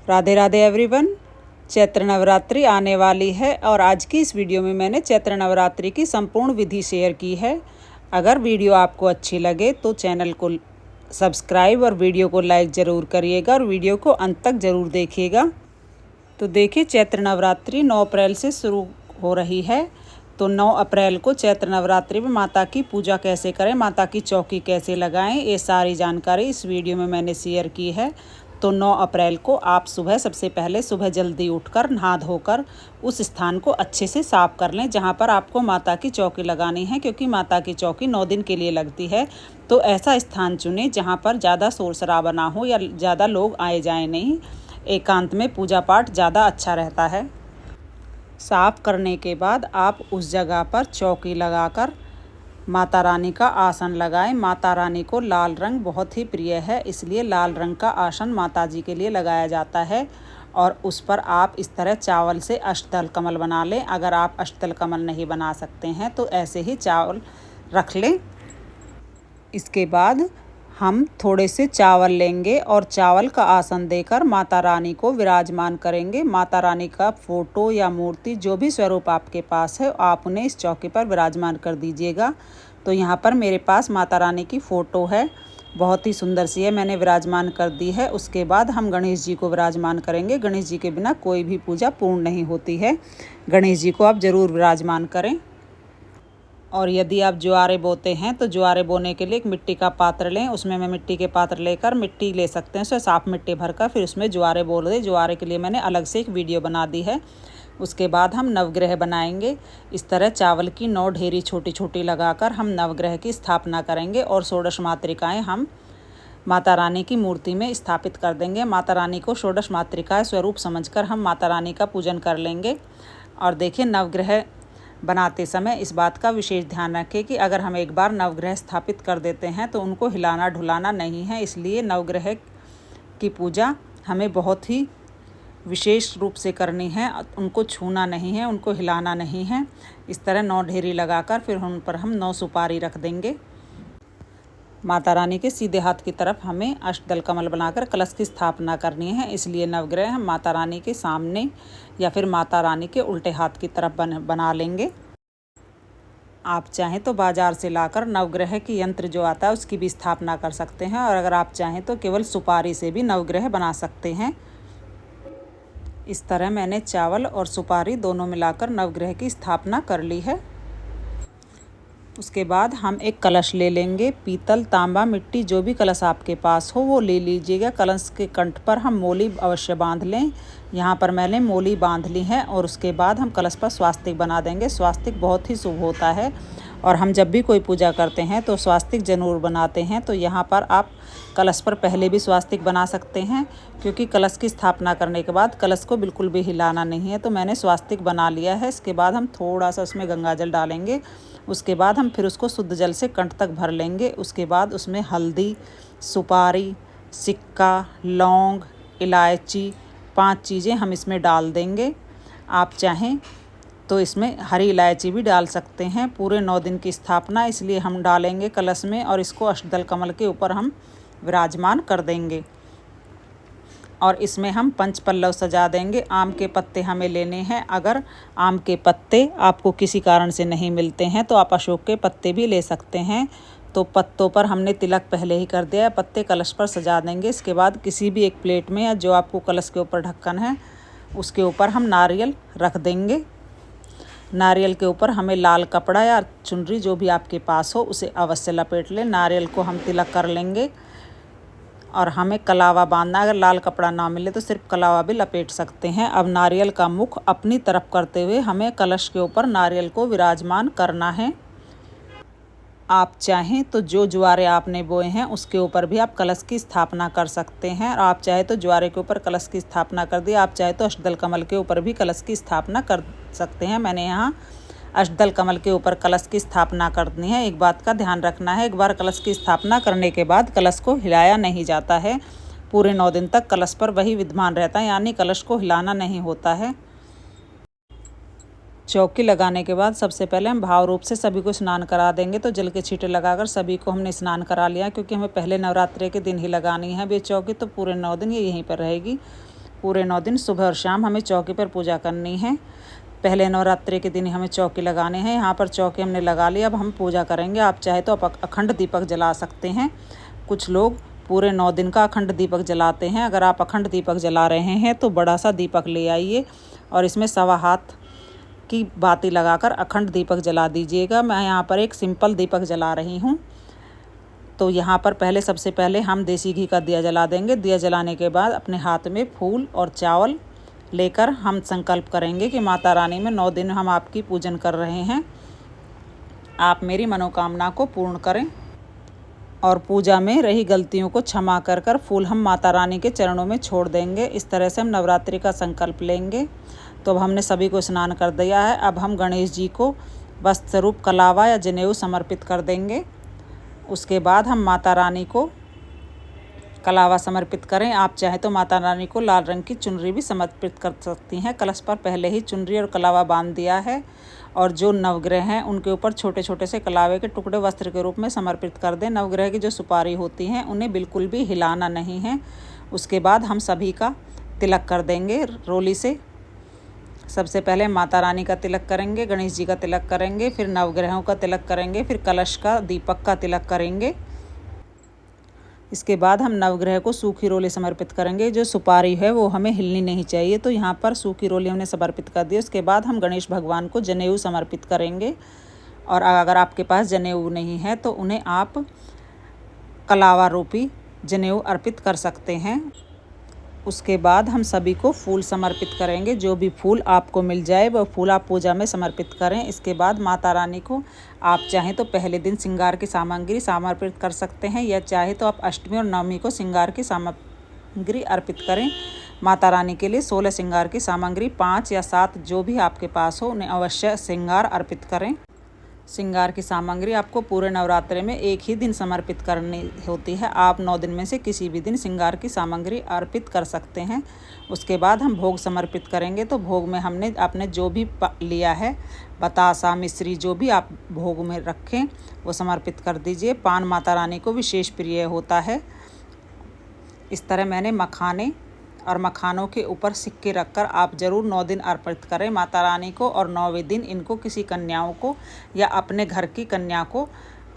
Radhe Radhe everyone. Chaitra Navratri आने वाली है और आज की इस वीडियो में मैंने चैत्र नवरात्रि की संपूर्ण विधि शेयर की है। अगर वीडियो आपको अच्छी लगे तो चैनल को सब्सक्राइब और वीडियो को लाइक ज़रूर करिएगा और वीडियो को अंत तक ज़रूर देखिएगा। तो देखिए, चैत्र नवरात्रि 9 अप्रैल से शुरू हो रही है। तो 9 अप्रैल को चैत्र नवरात्रि में माता की पूजा कैसे करें, माता की चौकी कैसे लगाएं, ये सारी जानकारी इस वीडियो में मैंने शेयर की है। तो 9 अप्रैल को आप सबसे पहले सुबह जल्दी उठकर नहा धोकर उस स्थान को अच्छे से साफ़ कर लें जहाँ पर आपको माता की चौकी लगानी है, क्योंकि माता की चौकी 9 दिन के लिए लगती है। तो ऐसा स्थान चुनें जहाँ पर ज़्यादा शोर शराबा ना हो या ज़्यादा लोग आए जाए नहीं। एकांत में पूजा पाठ ज़्यादा अच्छा रहता है। साफ़ करने के बाद आप उस जगह पर चौकी लगाकर माता रानी का आसन लगाएं। माता रानी को लाल रंग बहुत ही प्रिय है, इसलिए लाल रंग का आसन माता जी के लिए लगाया जाता है। और उस पर आप इस तरह चावल से अष्टदल कमल बना लें। अगर आप अष्टदल कमल नहीं बना सकते हैं तो ऐसे ही चावल रख लें। इसके बाद हम थोड़े से चावल लेंगे और चावल का आसन देकर माता रानी को विराजमान करेंगे। माता रानी का फ़ोटो या मूर्ति, जो भी स्वरूप आपके पास है, आप उन्हें इस चौकी पर विराजमान कर दीजिएगा। तो यहाँ पर मेरे पास माता रानी की फ़ोटो है, बहुत ही सुंदर सी है, मैंने विराजमान कर दी है। उसके बाद हम गणेश जी को विराजमान करेंगे। गणेश जी के बिना कोई भी पूजा पूर्ण नहीं होती है। गणेश जी को आप ज़रूर विराजमान करें। और यदि आप ज्वारे बोते हैं तो ज्वारे बोने के लिए एक मिट्टी का पात्र लें। उसमें मैं मिट्टी के पात्र लेकर मिट्टी ले सकते हैं, उसमें साफ़ मिट्टी भरकर फिर उसमें ज्वारे बो दें। ज्वारे के लिए मैंने अलग से एक वीडियो बना दी है। उसके बाद हम नवग्रह बनाएंगे। इस तरह चावल की 9 ढेरी छोटी छोटी लगाकर हम नवग्रह की स्थापना करेंगे और षोडश मातृकाएँ हम माता रानी की मूर्ति में स्थापित कर देंगे। माता रानी को षोडश मातृकाएँ स्वरूप समझकर हम माता रानी का पूजन कर लेंगे। और देखिए, नवग्रह बनाते समय इस बात का विशेष ध्यान रखें कि अगर हम एक बार नवग्रह स्थापित कर देते हैं तो उनको हिलाना ढुलाना नहीं है। इसलिए नवग्रह की पूजा हमें बहुत ही विशेष रूप से करनी है। उनको छूना नहीं है, उनको हिलाना नहीं है। इस तरह 9 ढेरी लगाकर फिर उन पर हम 9 सुपारी रख देंगे। माता रानी के सीधे हाथ की तरफ हमें अष्टदल कमल बनाकर कलश की स्थापना करनी है। इसलिए नवग्रह हम माता रानी के सामने या फिर माता रानी के उल्टे हाथ की तरफ बना लेंगे। आप चाहें तो बाज़ार से लाकर नवग्रह की यंत्र जो आता है उसकी भी स्थापना कर सकते हैं, और अगर आप चाहें तो केवल सुपारी से भी नवग्रह बना सकते हैं। इस तरह मैंने चावल और सुपारी दोनों मिलाकर नवग्रह की स्थापना कर ली है। उसके बाद हम एक कलश ले लेंगे। पीतल, तांबा, मिट्टी, जो भी कलश आपके पास हो वो ले लीजिएगा। कलश के कंठ पर हम मोली अवश्य बांध लें। यहाँ पर मैंने मोली बांध ली है। और उसके बाद हम कलश पर स्वास्तिक बना देंगे। स्वास्तिक बहुत ही शुभ होता है और हम जब भी कोई पूजा करते हैं तो स्वास्तिक जरूर बनाते हैं। तो यहाँ पर आप कलश पर पहले भी स्वास्तिक बना सकते हैं, क्योंकि कलश की स्थापना करने के बाद कलश को बिल्कुल भी हिलाना नहीं है। तो मैंने स्वास्तिक बना लिया है। इसके बाद हम थोड़ा सा उसमें गंगा जल डालेंगे। उसके बाद हम फिर उसको शुद्ध जल से कंठ तक भर लेंगे। उसके बाद उसमें हल्दी, सुपारी, सिक्का, लौंग, इलायची, 5 चीज़ें हम इसमें डाल देंगे। आप चाहें तो इसमें हरी इलायची भी डाल सकते हैं। पूरे 9 दिन की स्थापना इसलिए हम डालेंगे कलश में, और इसको अष्टदल कमल के ऊपर हम विराजमान कर देंगे। और इसमें हम पंचपल्लव सजा देंगे। आम के पत्ते हमें लेने हैं। अगर आम के पत्ते आपको किसी कारण से नहीं मिलते हैं तो आप अशोक के पत्ते भी ले सकते हैं। तो पत्तों पर हमने तिलक पहले ही कर दिया है। पत्ते कलश पर सजा देंगे। इसके बाद किसी भी एक प्लेट में, या जो आपको कलश के ऊपर ढक्कन है उसके ऊपर हम नारियल रख देंगे। नारियल के ऊपर हमें लाल कपड़ा या चुनरी, जो भी आपके पास हो, उसे अवश्य लपेट लें। नारियल को हम तिलक कर लेंगे और हमें कलावा बांधना। अगर लाल कपड़ा ना मिले तो सिर्फ कलावा भी लपेट सकते हैं। अब नारियल का मुख अपनी तरफ करते हुए हमें कलश के ऊपर नारियल को विराजमान करना है। आप चाहें तो जो ज्वारे आपने बोए हैं उसके ऊपर भी आप कलश की स्थापना कर सकते हैं। और आप चाहे तो ज्वारे के ऊपर कलश की स्थापना कर दी। आप चाहे तो अष्टदल कमल के ऊपर भी कलश की स्थापना कर सकते हैं। मैंने यहाँ अष्टदल कमल के ऊपर कलश की स्थापना करनी है। एक बात का ध्यान रखना है, एक बार कलश की स्थापना करने के बाद कलश को हिलाया नहीं जाता है। पूरे 9 दिन तक कलश पर वही विद्यमान रहता है, यानी कलश को हिलाना नहीं होता है। चौकी लगाने के बाद सबसे पहले हम भाव रूप से सभी को स्नान करा देंगे। तो जल के छींटे लगाकर सभी को हमने स्नान करा लिया, क्योंकि हमें पहले नवरात्रि के दिन ही लगानी है ये चौकी। तो पूरे 9 दिन ये यहीं पर रहेगी। पूरे 9 दिन सुबह और शाम हमें चौकी पर पूजा करनी है। पहले नवरात्रि के दिन हमें चौकी लगाने हैं। यहाँ पर चौकी हमने लगा ली, अब हम पूजा करेंगे। आप चाहे तो आप अखंड दीपक जला सकते हैं। कुछ लोग पूरे 9 दिन का अखंड दीपक जलाते हैं। अगर आप अखंड दीपक जला रहे हैं तो बड़ा सा दीपक ले आइए और इसमें 1.25 हाथ की बाती लगाकर अखंड दीपक जला दीजिएगा। मैं यहाँ पर एक सिंपल दीपक जला रही हूँ। तो यहाँ पर सबसे पहले हम देसी घी का दिया जला देंगे। दिया जलाने के बाद अपने हाथ में फूल और चावल लेकर हम संकल्प करेंगे कि माता रानी में 9 दिन हम आपकी पूजन कर रहे हैं, आप मेरी मनोकामना को पूर्ण करें। और पूजा में रही गलतियों को क्षमा कर फूल हम माता रानी के चरणों में छोड़ देंगे। इस तरह से हम नवरात्रि का संकल्प लेंगे। तो अब हमने सभी को स्नान कर दिया है। अब हम गणेश जी को वस्त्र स्वरूप कलावा या जनेऊ समर्पित कर देंगे। उसके बाद हम माता रानी को कलावा समर्पित करें। आप चाहे तो माता रानी को लाल रंग की चुनरी भी समर्पित कर सकती हैं। कलश पर पहले ही चुनरी और कलावा बांध दिया है। और जो नवग्रह हैं उनके ऊपर छोटे छोटे से कलावे के टुकड़े वस्त्र के रूप में समर्पित कर दें। नवग्रह की जो सुपारी होती हैं उन्हें बिल्कुल भी हिलाना नहीं है। उसके बाद हम सभी का तिलक कर देंगे रोली से। सबसे पहले माता रानी का तिलक करेंगे, गणेश जी का तिलक करेंगे, फिर नवग्रहों का तिलक करेंगे, फिर कलश का दीपक का तिलक करेंगे। इसके बाद हम नवग्रह को सूखी रोली समर्पित करेंगे। जो सुपारी है वो हमें हिलनी नहीं चाहिए। तो यहाँ पर सूखी रोली हमने समर्पित कर दी। उसके बाद हम गणेश भगवान को जनेऊ समर्पित करेंगे। और अगर आपके पास जनेऊ नहीं है तो उन्हें आप कलावा रूपी जनेऊ अर्पित कर सकते हैं। उसके बाद हम सभी को फूल समर्पित करेंगे। जो भी फूल आपको मिल जाए वह फूल आप पूजा में समर्पित करें। इसके बाद माता रानी को आप चाहें तो पहले दिन श्रृंगार की सामग्री समर्पित कर सकते हैं, या चाहे तो आप अष्टमी और नवमी को श्रृंगार की सामग्री अर्पित करें। माता रानी के लिए 16 श्रृंगार की सामग्री 5 या 7 जो भी आपके पास हो उन्हें अवश्य श्रृंगार अर्पित करें। श्रृंगार की सामग्री आपको पूरे नवरात्रि में एक ही दिन समर्पित करनी होती है। आप 9 दिन में से किसी भी दिन श्रृंगार की सामग्री अर्पित कर सकते हैं। उसके बाद हम भोग समर्पित करेंगे। तो भोग में हमने आपने जो भी लिया है, बतासा, मिश्री, जो भी आप भोग में रखें वो समर्पित कर दीजिए। पान माता रानी को विशेष प्रिय होता है। इस तरह मैंने मखाने और मखानों के ऊपर सिक्के रखकर आप ज़रूर 9 दिन अर्पित करें माता रानी को। और 9वें दिन इनको किसी कन्याओं को या अपने घर की कन्या को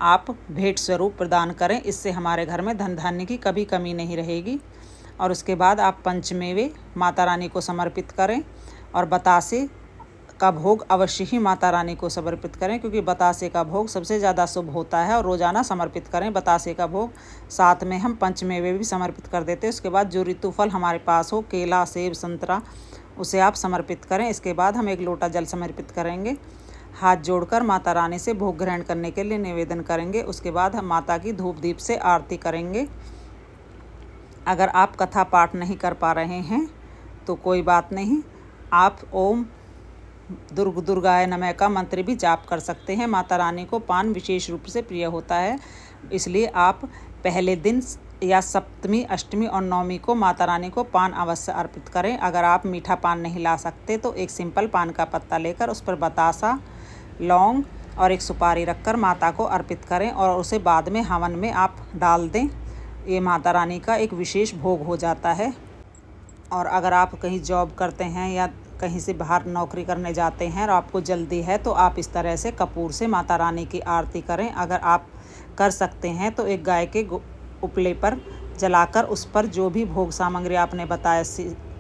आप भेंट स्वरूप प्रदान करें। इससे हमारे घर में धन धान्य की कभी कमी नहीं रहेगी। और उसके बाद आप पंचमेवे माता रानी को समर्पित करें। और बतासे का भोग अवश्य ही माता रानी को समर्पित करें, क्योंकि बतासे का भोग सबसे ज़्यादा शुभ होता है। और रोज़ाना समर्पित करें बतासे का भोग। साथ में हम पंचमेवे भी समर्पित कर देते हैं। उसके बाद जो ऋतुफल हमारे पास हो, केला, सेब, संतरा, उसे आप समर्पित करें। इसके बाद हम 1 लोटा जल समर्पित करेंगे। हाथ जोड़कर माता रानी से भोग ग्रहण करने के लिए निवेदन करेंगे। उसके बाद हम माता की धूप दीप से आरती करेंगे। अगर आप कथा पाठ नहीं कर पा रहे हैं तो कोई बात नहीं, आप ओम दुर्गाय नमः का मंत्र भी जाप कर सकते हैं। माता रानी को पान विशेष रूप से प्रिय होता है, इसलिए आप पहले दिन या सप्तमी, अष्टमी और नवमी को माता रानी को पान अवश्य अर्पित करें। अगर आप मीठा पान नहीं ला सकते तो एक सिंपल पान का पत्ता लेकर उस पर बतासा, लौंग और एक सुपारी रखकर माता को अर्पित करें और उसे बाद में हवन में आप डाल दें। ये माता रानी का एक विशेष भोग हो जाता है। और अगर आप कहीं जॉब करते हैं या कहीं से बाहर नौकरी करने जाते हैं और आपको जल्दी है तो आप इस तरह से कपूर से माता रानी की आरती करें। अगर आप कर सकते हैं तो एक गाय के उपले पर जलाकर उस पर जो भी भोग सामग्री आपने बताया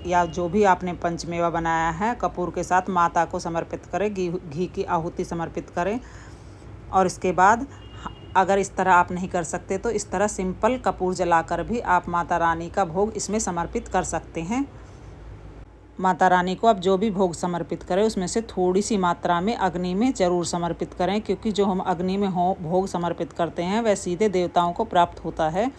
या जो भी आपने पंचमेवा बनाया है कपूर के साथ माता को समर्पित करें। घी की आहुति समर्पित करें। और इसके बाद अगर इस तरह आप नहीं कर सकते तो इस तरह सिंपल कपूर जलाकर भी आप माता रानी का भोग इसमें समर्पित कर सकते हैं। माता रानी को आप जो भी भोग समर्पित करें उसमें से थोड़ी सी मात्रा में अग्नि में ज़रूर समर्पित करें, क्योंकि जो हम अग्नि में भोग समर्पित करते हैं वह सीधे देवताओं को प्राप्त होता है।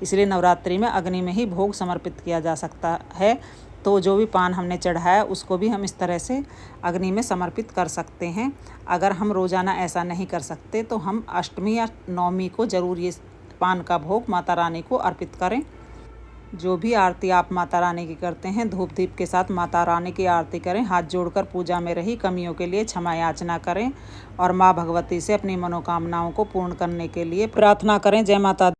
इसलिए नवरात्रि में अग्नि में ही भोग समर्पित किया जा सकता है। तो जो भी पान हमने चढ़ाया उसको भी हम इस तरह से अग्नि में समर्पित कर सकते हैं। अगर हम रोज़ाना ऐसा नहीं कर सकते तो हम अष्टमी या नवमी को ज़रूर ये पान का भोग माता रानी को अर्पित करें। जो भी आरती आप माता रानी की करते हैं धूप दीप के साथ माता रानी की आरती करें। हाथ जोड़कर पूजा में रही कमियों के लिए क्षमा याचना करें और माँ भगवती से अपनी मनोकामनाओं को पूर्ण करने के लिए प्रार्थना करें। जय माता दी।